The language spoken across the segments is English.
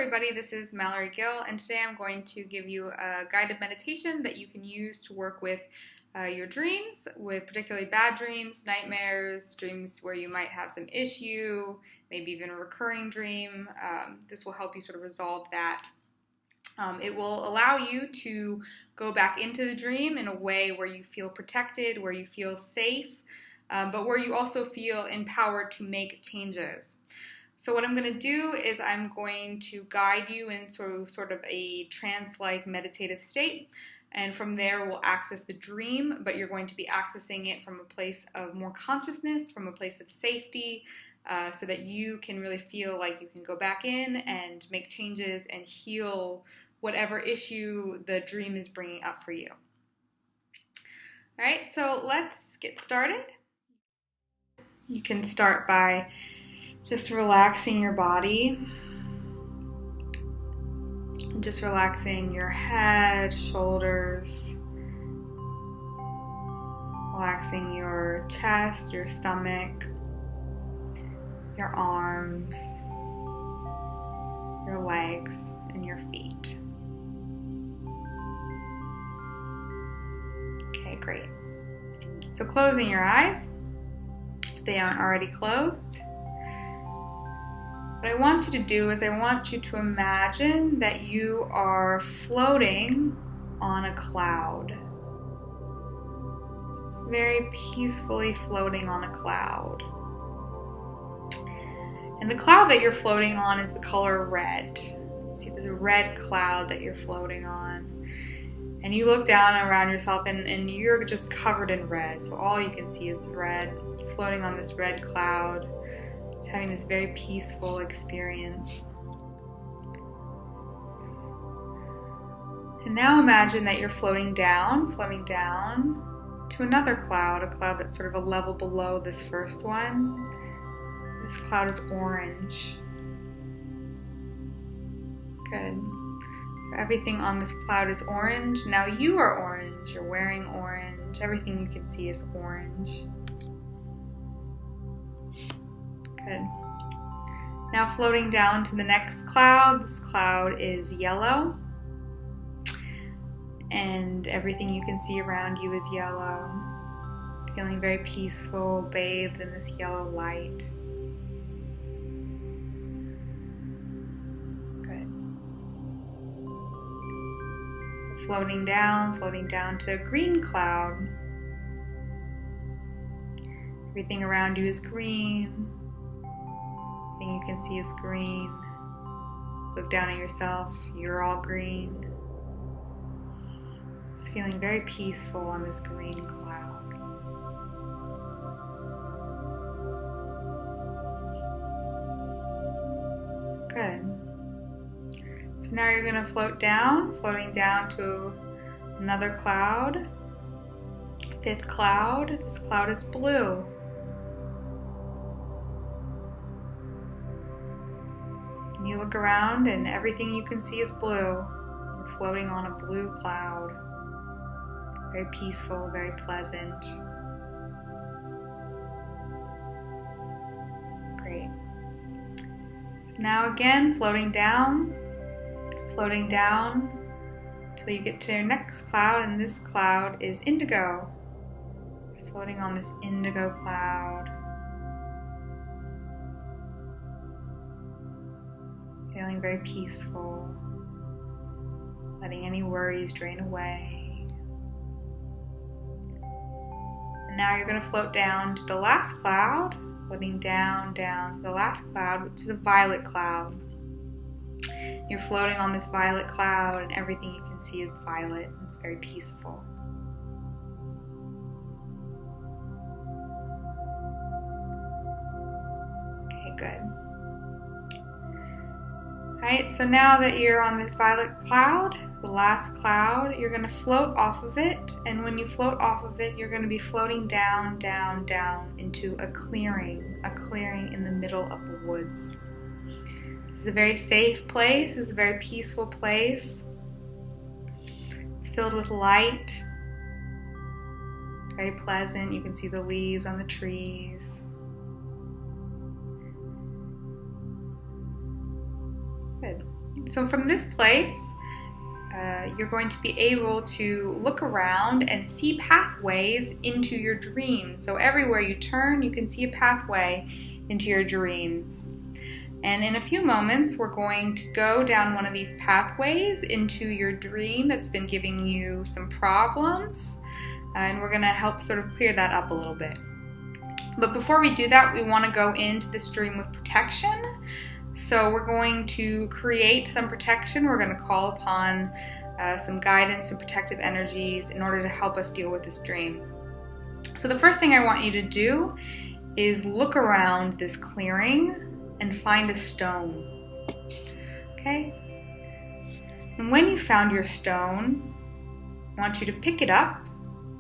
everybody, this is Mallory Gill, and today I'm going to give you a guided meditation that you can use to work with your dreams, with particularly bad dreams, nightmares, dreams where you might have some issue, maybe even a recurring dream. This will help you sort of resolve that. It will allow you to go back into the dream in a way where you feel protected, where you feel safe, but where you also feel empowered to make changes. So what I'm going to do is I'm going to guide you into sort of a trance-like meditative state, and from there we'll access the dream, but you're going to be accessing it from a place of more consciousness, from a place of safety, so that you can really feel like you can go back in and make changes and heal whatever issue the dream is bringing up for you. All right, so let's get started. You can start by just relaxing your body, just relaxing your head, shoulders, relaxing your chest, your stomach, your arms, your legs, and your feet. Okay, great. So closing your eyes, if they aren't already closed. What I want you to do is I want you to imagine that you are floating on a cloud. Just very peacefully floating on a cloud. And the cloud that you're floating on is the color red. See this red cloud that you're floating on. And you look down around yourself and you're just covered in red. So all you can see is red. You're floating on this red cloud. Having this very peaceful experience. And now imagine that you're floating down to another cloud, a cloud that's sort of a level below this first one. This cloud is orange. Good. So everything on this cloud is orange. Now you are orange. You're wearing orange. Everything you can see is orange. Good. Now floating down to the next cloud. This cloud is yellow. And everything you can see around you is yellow. Feeling very peaceful, bathed in this yellow light. Good. So floating down to a green cloud. Everything around you is green. Everything you can see is green. Look down at yourself, you're all green. Just feeling very peaceful on this green cloud. Good. So now you're going to floating down to another cloud. Fifth cloud. This cloud is blue. You look around and everything you can see is blue. You're floating on a blue cloud. Very peaceful, very pleasant. Great. So now again, floating down till you get to your next cloud, and this cloud is indigo. Floating on this indigo cloud. Feeling very peaceful, letting any worries drain away. And now you're going to float down to the last cloud, floating down to the last cloud, which is a violet cloud. You're floating on this violet cloud and everything you can see is violet. It's very peaceful. Okay, good. Alright, so now that you're on this violet cloud, the last cloud, you're going to float off of it, and when you float off of it, you're going to be floating down into a clearing in the middle of the woods. This is a very safe place, it's a very peaceful place. It's filled with light, very pleasant. You can see the leaves on the trees. Good. So from this place, you're going to be able to look around and see pathways into your dreams. So everywhere you turn, you can see a pathway into your dreams. And in a few moments, we're going to go down one of these pathways into your dream that's been giving you some problems. And we're going to help sort of clear that up a little bit. But before we do that, we want to go into this dream with protection. So we're going to create some protection. We're going to call upon some guidance and protective energies in order to help us deal with this dream. So the first thing I want you to do is look around this clearing and find a stone. Okay? And when you found your stone, I want you to pick it up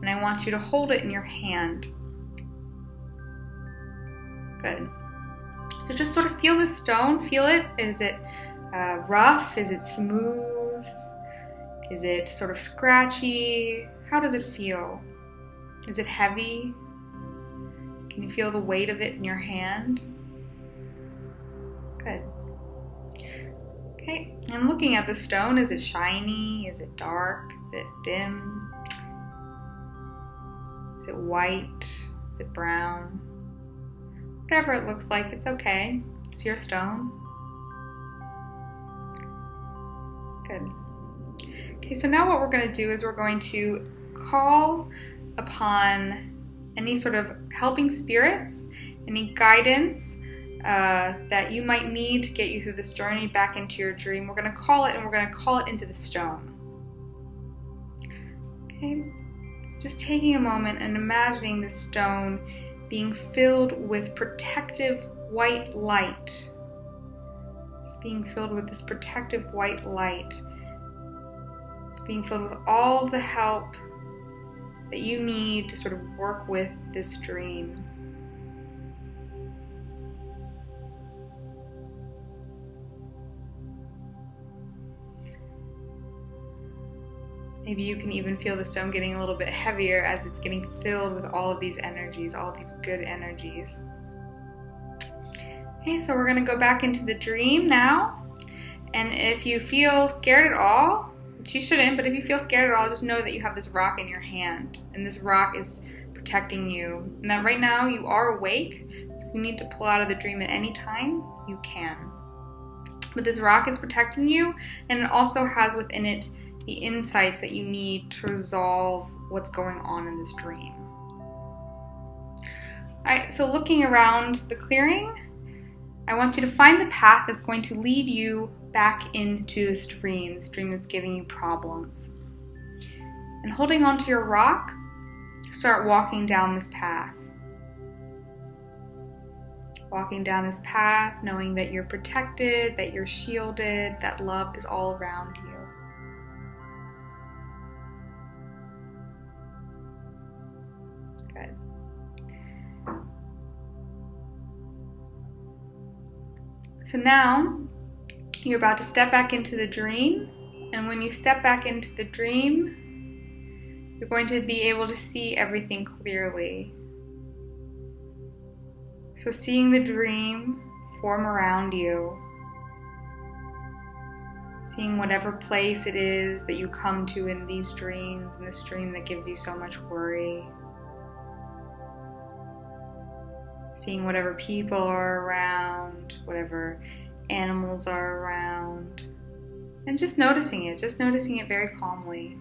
and I want you to hold it in your hand. Good. So just sort of feel the stone, feel it. Is it rough? Is it smooth? Is it sort of scratchy? How does it feel? Is it heavy? Can you feel the weight of it in your hand? Good. Okay, and looking at the stone, is it shiny? Is it dark? Is it dim? Is it white? Is it brown? Whatever it looks like, it's okay. It's your stone. Good. Okay, so now what we're going to do is we're going to call upon any sort of helping spirits, any guidance that you might need to get you through this journey back into your dream. We're going to call it, and we're going to call it into the stone. Okay, so just taking a moment and imagining this stone being filled with protective white light. It's being filled with this protective white light. It's being filled with all the help that you need to sort of work with this dream. Maybe you can even feel the stone getting a little bit heavier as it's getting filled with all of these energies, all of these good energies. Okay, so we're going to go back into the dream now. And if you feel scared at all, which you shouldn't, but if you feel scared at all, just know that you have this rock in your hand. And this rock is protecting you. And that right now you are awake, so if you need to pull out of the dream at any time, you can. But this rock is protecting you, and it also has within it the insights that you need to resolve what's going on in this dream. Alright, so looking around the clearing, I want you to find the path that's going to lead you back into this dream that's giving you problems. And holding onto your rock, start walking down this path. Walking down this path, knowing that you're protected, that you're shielded, that love is all around you. Good. So now, you're about to step back into the dream, and when you step back into the dream, you're going to be able to see everything clearly. So seeing the dream form around you, seeing whatever place it is that you come to in these dreams, in this dream that gives you so much worry, seeing whatever people are around, whatever animals are around, and just noticing it very calmly.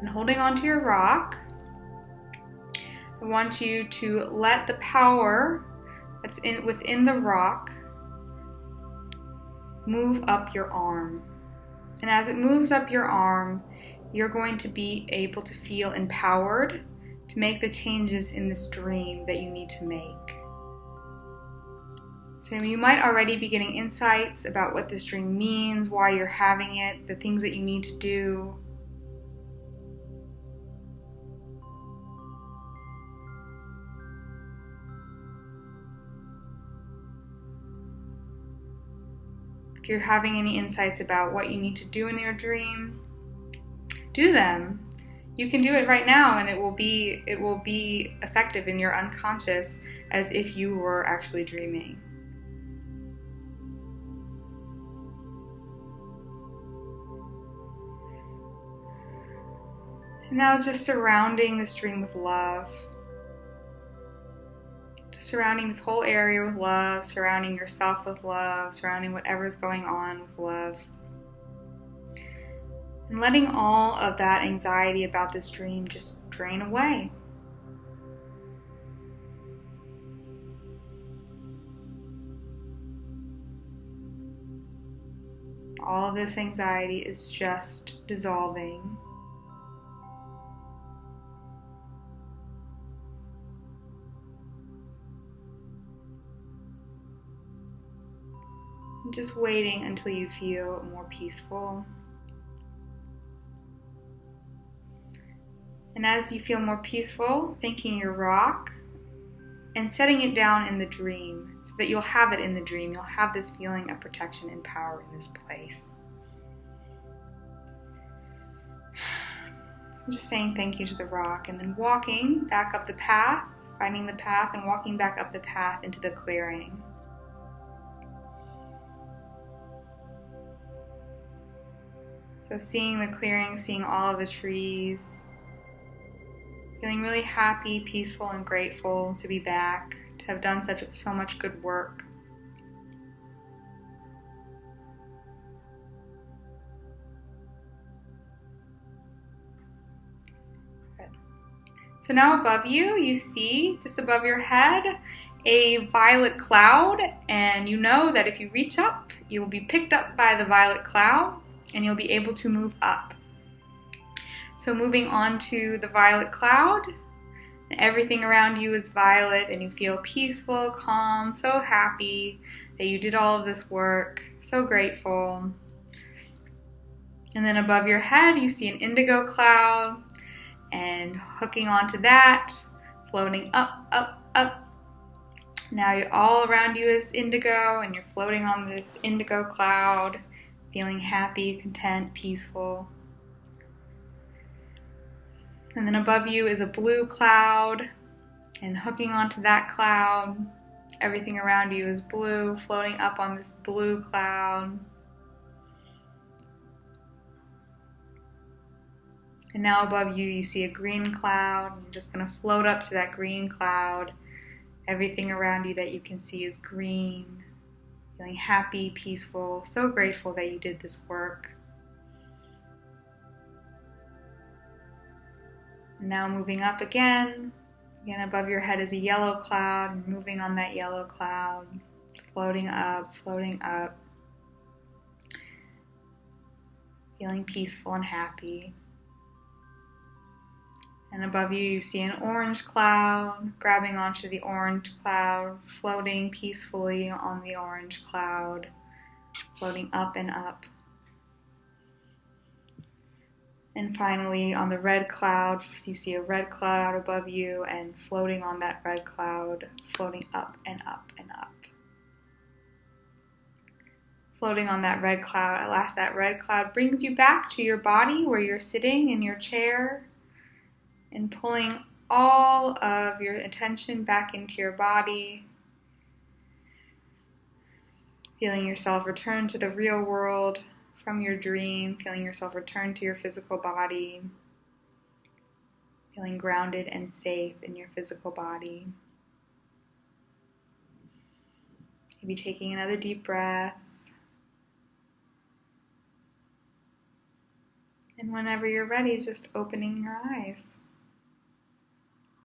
And holding onto your rock, I want you to let the power that's within the rock move up your arm. And as it moves up your arm, you're going to be able to feel empowered to make the changes in this dream that you need to make. So you might already be getting insights about what this dream means, why you're having it, the things that you need to do. If you're having any insights about what you need to do in your dream, do them. You can do it right now, and it will be effective in your unconscious as if you were actually dreaming. Now just surrounding this dream with love. Just surrounding this whole area with love, surrounding yourself with love, surrounding whatever's going on with love. And letting all of that anxiety about this dream just drain away. All of this anxiety is just dissolving. Just waiting until you feel more peaceful. And as you feel more peaceful, thanking your rock and setting it down in the dream so that you'll have it in the dream. You'll have this feeling of protection and power in this place. I'm just saying thank you to the rock, and then walking back up the path, finding the path and walking back up the path into the clearing. So seeing the clearing, seeing all of the trees, feeling really happy, peaceful, and grateful to be back, to have done so much good work. Good. So now above you, you see, just above your head, a violet cloud, and you know that if you reach up, you will be picked up by the violet cloud, and you'll be able to move up. So moving on to the violet cloud, everything around you is violet, and you feel peaceful, calm, so happy that you did all of this work, so grateful. And then above your head, you see an indigo cloud, and hooking onto that, floating up, up, up. Now all around you is indigo, and you're floating on this indigo cloud, feeling happy, content, peaceful. And then above you is a blue cloud, and hooking onto that cloud, everything around you is blue, floating up on this blue cloud. And now above you, you see a green cloud. You're just going to float up to that green cloud. Everything around you that you can see is green. Feeling happy, peaceful, so grateful that you did this work. And now moving up again. Again, above your head is a yellow cloud, and moving on that yellow cloud, floating up, feeling peaceful and happy. And above you, you see an orange cloud, grabbing onto the orange cloud, floating peacefully on the orange cloud, floating up and up. And finally, on the red cloud, you see a red cloud above you, and floating on that red cloud, floating up and up and up. Floating on that red cloud, at last that red cloud brings you back to your body where you're sitting in your chair, and pulling all of your attention back into your body, feeling yourself return to the real world from your dream, feeling yourself return to your physical body, feeling grounded and safe in your physical body. Maybe taking another deep breath. And whenever you're ready, just opening your eyes.